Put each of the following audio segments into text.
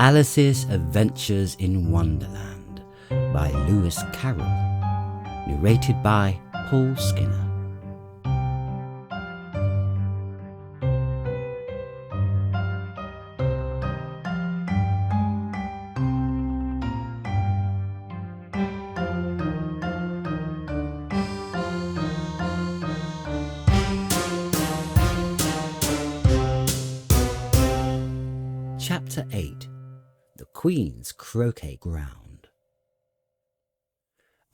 Alice's Adventures in Wonderland by Lewis Carroll, narrated by Paul Skinner. Chapter 8. The Queen's Croquet Ground.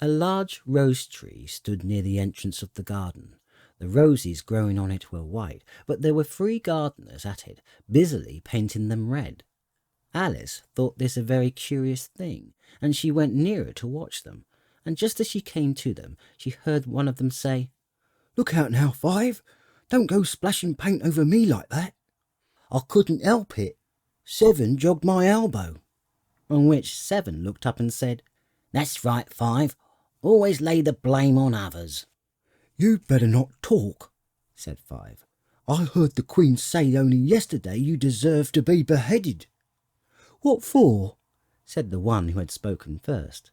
A large rose tree stood near the entrance of the garden. The roses growing on it were white, but there were 3 gardeners at it, busily painting them red. Alice thought this a very curious thing, and she went nearer to watch them, and just as she came to them, she heard one of them say, "Look out now, Five! Don't go splashing paint over me like that." "I couldn't help it. 7 jogged my elbow." On which 7 looked up and said, "That's right, 5. Always lay the blame on others." "You'd better not talk," said 5. "I heard the Queen say only yesterday you deserve to be beheaded." "What for?" said the one who had spoken first.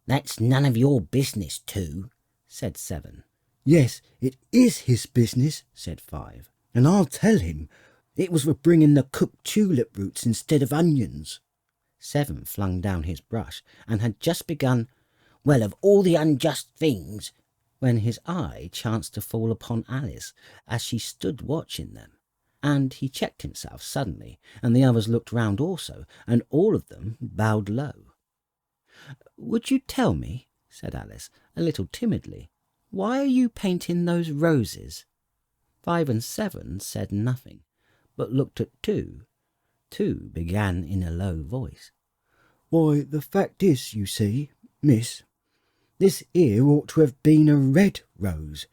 "That's none of your business, 2, said 7. "Yes, it is his business," said 5, "and I'll tell him. It was for bringing the cooked tulip roots instead of onions." 7 flung down his brush and had just begun, "Well, of all the unjust things," when his eye chanced to fall upon Alice as she stood watching them, and he checked himself suddenly, and the others looked round also, and all of them bowed low. "Would you tell me," said Alice, a little timidly, "why are you painting those roses?" 5 and 7 said nothing, but looked at 2. 2 began in a low voice. "Why, the fact is, you see, miss, this here ought to have been a red rose,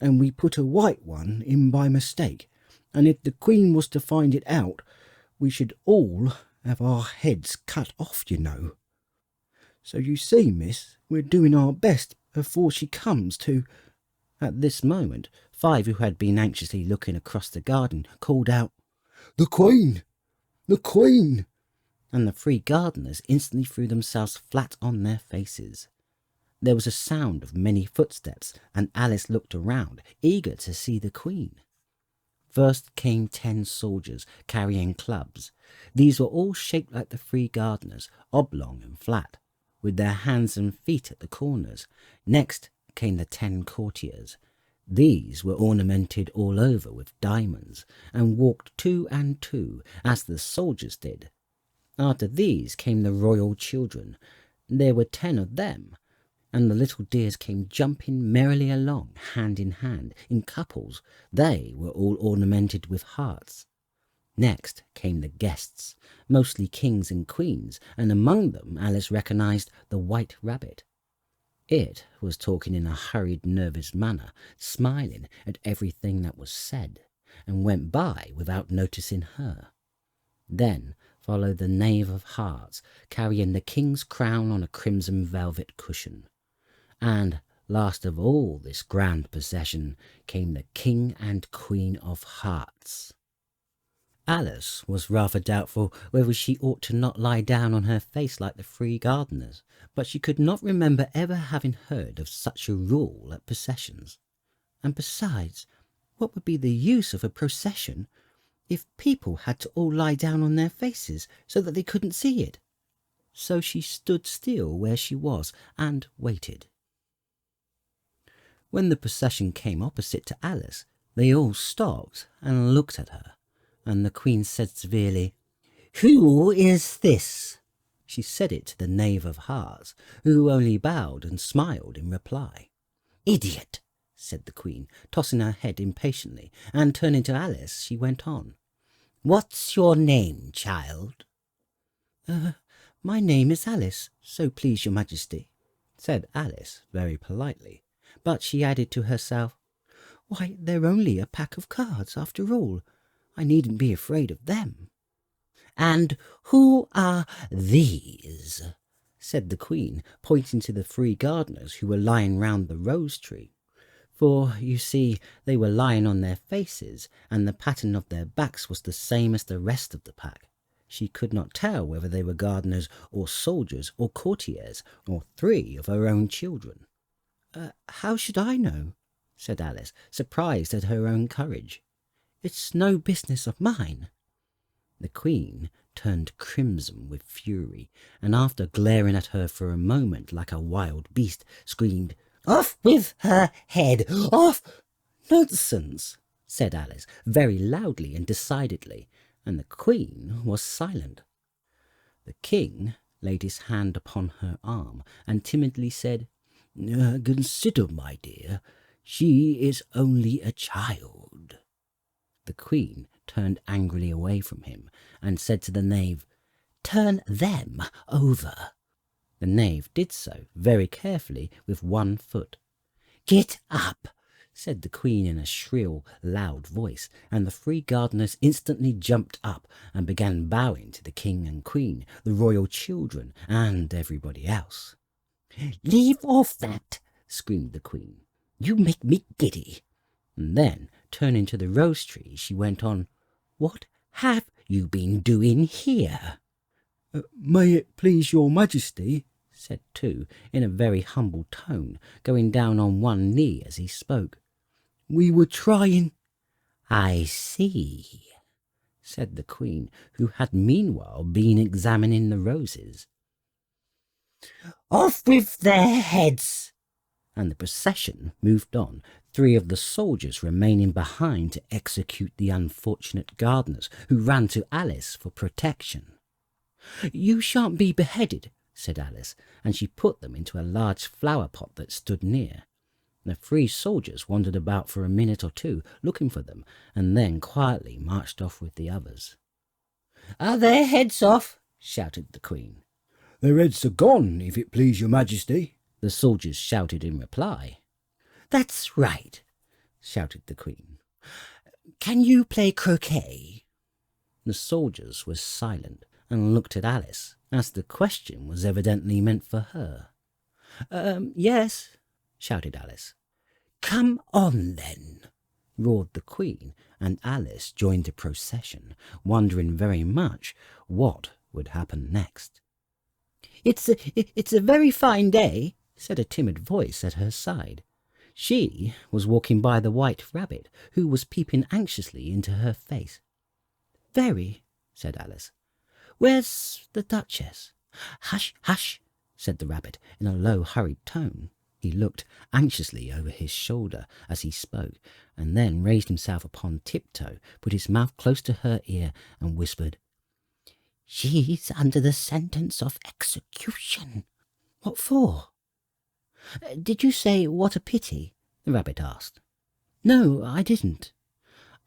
and we put a white one in by mistake, and if the Queen was to find it out, we should all have our heads cut off, you know. So you see, miss, we're doing our best afore she comes to—" At this moment, 5, who had been anxiously looking across the garden, called out, "The Queen! The Queen!" and the 3 gardeners instantly threw themselves flat on their faces. There was a sound of many footsteps, and Alice looked around, eager to see the Queen. First came 10 soldiers, carrying clubs. These were all shaped like the 3 gardeners, oblong and flat, with their hands and feet at the corners. Next came the 10 courtiers. These were ornamented all over with diamonds, and walked 2 and 2, as the soldiers did. After these came the royal children. There were 10 of them, and the little dears came jumping merrily along, hand in hand, in couples. They were all ornamented with hearts. Next came the guests, mostly kings and queens, and among them Alice recognised the White Rabbit. It was talking in a hurried, nervous manner, smiling at everything that was said, and went by without noticing her. Then followed the Knave of Hearts, carrying the king's crown on a crimson velvet cushion. And last of all this grand procession came the King and Queen of Hearts. Alice was rather doubtful whether she ought to not lie down on her face like the 3 gardeners, but she could not remember ever having heard of such a rule at processions. And besides, what would be the use of a procession if people had to all lie down on their faces so that they couldn't see it? So she stood still where she was and waited. When the procession came opposite to Alice, they all stopped and looked at her, and the Queen said severely, "Who is this?" She said it to the Knave of Hearts, who only bowed and smiled in reply. "Idiot!" said the Queen, tossing her head impatiently, and turning to Alice, she went on. "What's your name, child?" My name is Alice, so please your Majesty," said Alice very politely, but she added to herself, "Why, they're only a pack of cards after all. I needn't be afraid of them." "And who are these?" said the Queen, pointing to the 3 gardeners who were lying round the rose tree. For, you see, they were lying on their faces, and the pattern of their backs was the same as the rest of the pack. She could not tell whether they were gardeners or soldiers or courtiers or 3 of her own children. How should I know? Said Alice, surprised at her own courage. It's no business of mine. The Queen turned crimson with fury, and after glaring at her for a moment like a wild beast, screamed, "Off with her head! Off!" "Nonsense!" said Alice, very loudly and decidedly, and the Queen was silent. The King laid his hand upon her arm and timidly said, "Consider, my dear, she is only a child." The Queen turned angrily away from him and said to the knave, "Turn them over." The knave did so very carefully with one foot. "Get up!" said the Queen in a shrill, loud voice, and the 3 gardeners instantly jumped up and began bowing to the King and Queen, the royal children, and everybody else. "Leave off that!" screamed the Queen. "You make me giddy." And then, turning to the rose tree, she went on, "What have you been doing here?" May it please your Majesty, said 2, in a very humble tone, going down on one knee as he spoke. "We were trying—" "I see," said the Queen, who had meanwhile been examining the roses. "Off with their heads!" And the procession moved on, 3 of the soldiers remaining behind to execute the unfortunate gardeners, who ran to Alice for protection. "You shan't be beheaded," said Alice, and she put them into a large flower pot that stood near. The 3 soldiers wandered about for a minute or 2, looking for them, and then quietly marched off with the others. "Are their heads off?" shouted the Queen. "Their heads are gone, if it please your Majesty," the soldiers shouted in reply. "That's right," shouted the Queen. "Can you play croquet?" The soldiers were silent and looked at Alice, as the question was evidently meant for her. Yes," shouted Alice. "Come on, then," roared the Queen, and Alice joined the procession, wondering very much what would happen next. It's a very fine day," said a timid voice at her side. She was walking by the White Rabbit, who was peeping anxiously into her face. "Very," said Alice. "Where's the Duchess?" "Hush, hush," said the Rabbit in a low, hurried tone. He looked anxiously over his shoulder as he spoke, and then raised himself upon tiptoe, put his mouth close to her ear, and whispered, "She's under the sentence of execution." "What for?" "Did you say what a pity?" the Rabbit asked. "No, I didn't.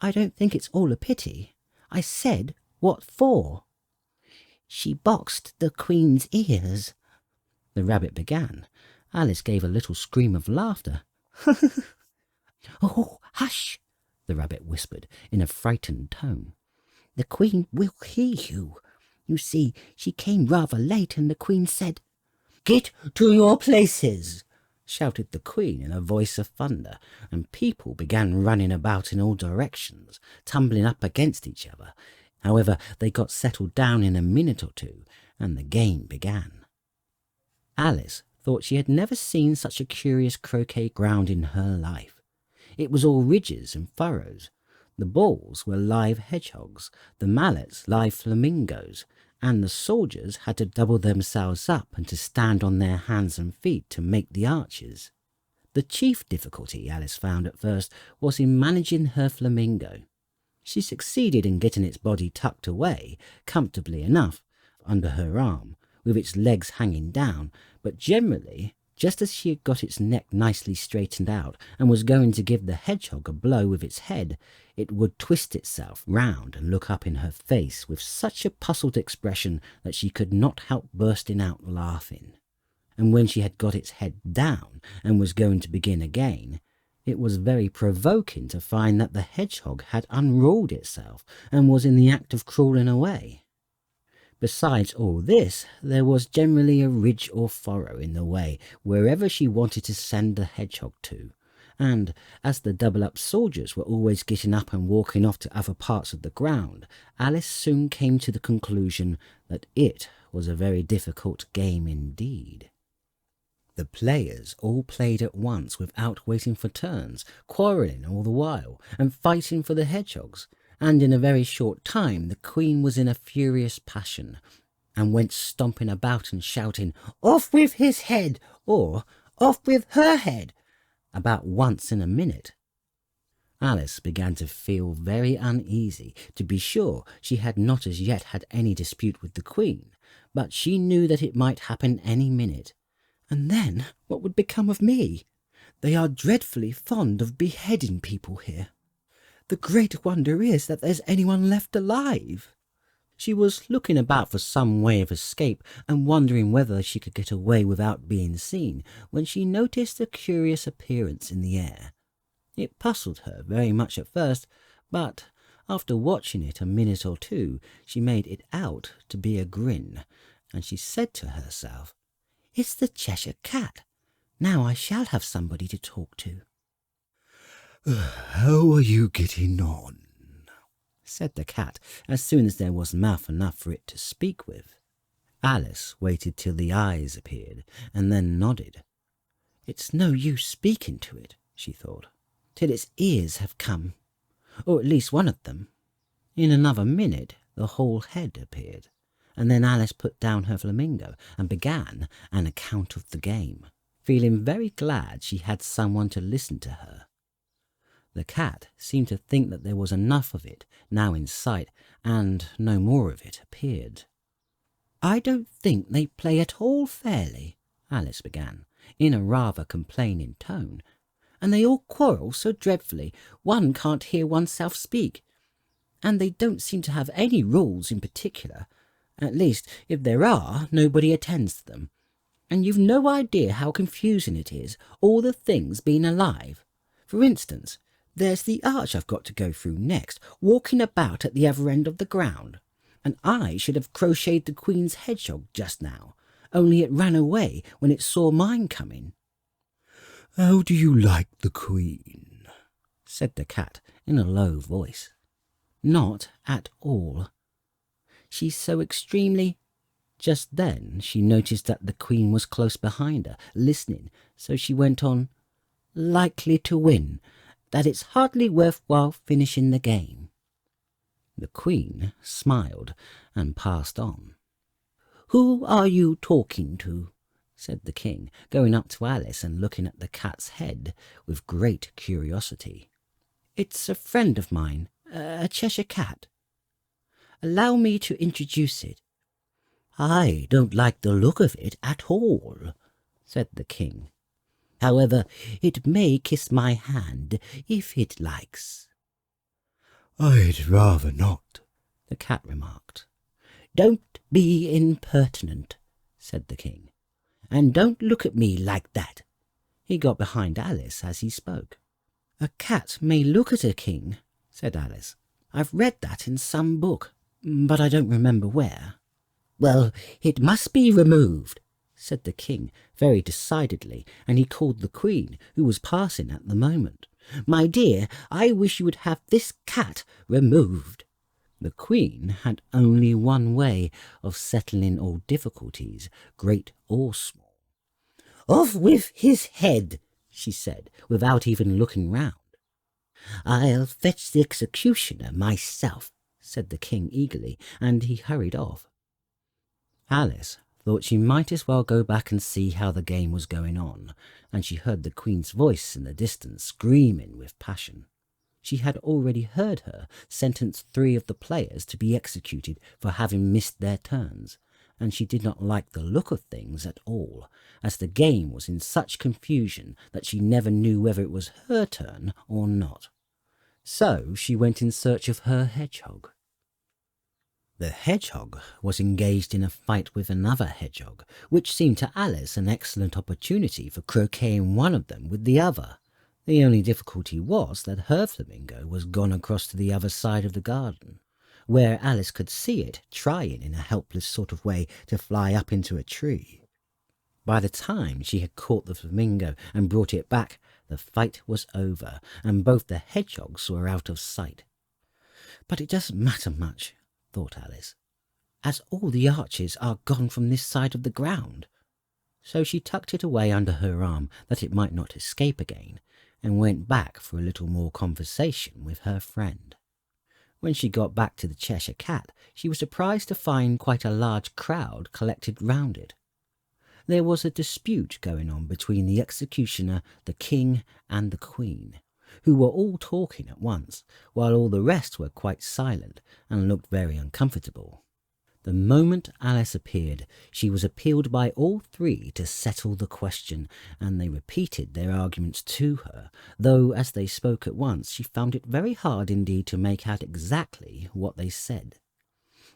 I don't think it's all a pity. I said, what for?" "She boxed the Queen's ears," the Rabbit began. Alice gave a little scream of laughter. "Oh, hush," the Rabbit whispered in a frightened tone. "The Queen will hear you. You see, she came rather late, and the Queen said—" "Get to your places!" shouted the Queen in a voice of thunder, and people began running about in all directions, tumbling up against each other. However, they got settled down in a minute or 2, and the game began. Alice thought she had never seen such a curious croquet ground in her life. It was all ridges and furrows. The balls were live hedgehogs, the mallets live flamingos, and the soldiers had to double themselves up and to stand on their hands and feet to make the arches. The chief difficulty Alice found at first was in managing her flamingo. She succeeded in getting its body tucked away, comfortably enough, under her arm, with its legs hanging down, but generally, just as she had got its neck nicely straightened out and was going to give the hedgehog a blow with its head, it would twist itself round and look up in her face with such a puzzled expression that she could not help bursting out laughing. And when she had got its head down and was going to begin again, it was very provoking to find that the hedgehog had unrolled itself and was in the act of crawling away. Besides all this, there was generally a ridge or furrow in the way wherever she wanted to send the hedgehog to, and as the double-up soldiers were always getting up and walking off to other parts of the ground, Alice soon came to the conclusion that it was a very difficult game indeed. The players all played at once without waiting for turns, quarrelling all the while, and fighting for the hedgehogs, and in a very short time the Queen was in a furious passion, and went stomping about and shouting, "Off with his head!" or "Off with her head!" about once in a minute. Alice began to feel very uneasy. To be sure, she had not as yet had any dispute with the Queen, but she knew that it might happen any minute. And then what would become of me? They are dreadfully fond of beheading people here. The great wonder is that there's anyone left alive. She was looking about for some way of escape and wondering whether she could get away without being seen, when she noticed a curious appearance in the air. It puzzled her very much at first, but after watching it a minute or two, she made it out to be a grin, and she said to herself, "It's the Cheshire Cat. Now I shall have somebody to talk to." "How are you getting on?" said the cat, as soon as there was mouth enough for it to speak with. Alice waited till the eyes appeared, and then nodded. "It's no use speaking to it," she thought, "till its ears have come, or at least one of them." In another minute the whole head appeared, and then Alice put down her flamingo and began an account of the game, feeling very glad she had someone to listen to her. The cat seemed to think that there was enough of it now in sight, and no more of it appeared. "I don't think they play at all fairly," Alice began, in a rather complaining tone, "and they all quarrel so dreadfully one can't hear oneself speak. And they don't seem to have any rules in particular. At least, if there are, nobody attends to them. And you've no idea how confusing it is, all the things being alive. For instance, there's the arch I've got to go through next, walking about at the other end of the ground. And I should have crocheted the Queen's hedgehog just now, only it ran away when it saw mine coming." "How do you like the Queen?" said the cat in a low voice. "Not at all. She's so extremely—" Just then she noticed that the Queen was close behind her, listening, so she went on, "likely to win, that it's hardly worth while finishing the game." The Queen smiled and passed on. "Who are you talking to?" said the King, going up to Alice and looking at the cat's head with great curiosity. "It's a friend of mine, a Cheshire Cat. Allow me to introduce it." "I don't like the look of it at all," said the King. "However, it may kiss my hand if it likes." "I'd rather not," the cat remarked. "Don't be impertinent," said the King. "And don't look at me like that." He got behind Alice as he spoke. "A cat may look at a king," said Alice. "I've read that in some book, but I don't remember where." "Well, it must be removed," said the King very decidedly, and he called the Queen, who was passing at the moment. "My dear, I wish you would have this cat removed." The Queen had only one way of settling all difficulties, great or small. "Off with his head," she said, without even looking round. "I'll fetch the executioner myself," said the King eagerly, and he hurried off. Alice thought she might as well go back and see how the game was going on, and she heard the Queen's voice in the distance screaming with passion. She had already heard her sentence 3 of the players to be executed for having missed their turns, and she did not like the look of things at all, as the game was in such confusion that she never knew whether it was her turn or not. So she went in search of her hedgehog. The hedgehog was engaged in a fight with another hedgehog, which seemed to Alice an excellent opportunity for croqueting one of them with the other. The only difficulty was that her flamingo was gone across to the other side of the garden, where Alice could see it trying in a helpless sort of way to fly up into a tree. By the time she had caught the flamingo and brought it back, the fight was over, and both the hedgehogs were out of sight. But it doesn't matter much, thought Alice, as all the arches are gone from this side of the ground. So she tucked it away under her arm that it might not escape again, and went back for a little more conversation with her friend. When she got back to the Cheshire Cat, she was surprised to find quite a large crowd collected round it. There was a dispute going on between the executioner, the king, and the queen, who were all talking at once, while all the rest were quite silent and looked very uncomfortable. The moment Alice appeared, she was appealed by all three to settle the question, and they repeated their arguments to her, though as they spoke at once she found it very hard indeed to make out exactly what they said.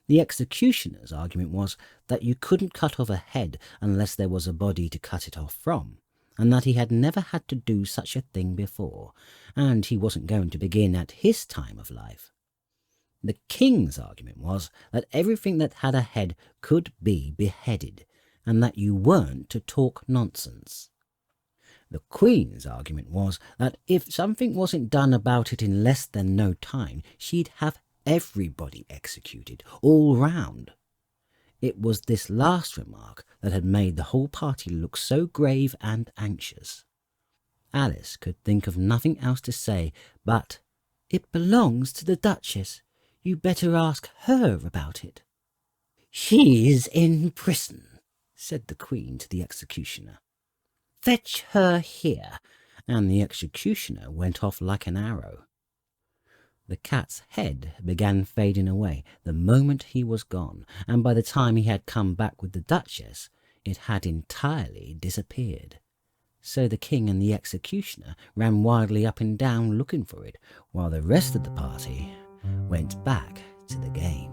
The executioner's argument was that you couldn't cut off a head unless there was a body to cut it off from, and that he had never had to do such a thing before, and he wasn't going to begin at his time of life. The king's argument was that everything that had a head could be beheaded, and that you weren't to talk nonsense. The queen's argument was that if something wasn't done about it in less than no time, she'd have everybody executed, all round. It was this last remark that had made the whole party look so grave and anxious. Alice could think of nothing else to say but, "It belongs to the Duchess. You better ask her about it." "She's in prison," said the Queen to the executioner. "Fetch her here," and the executioner went off like an arrow. The cat's head began fading away the moment he was gone, and by the time he had come back with the Duchess, it had entirely disappeared. So the king and the executioner ran wildly up and down looking for it, while the rest of the party went back to the game.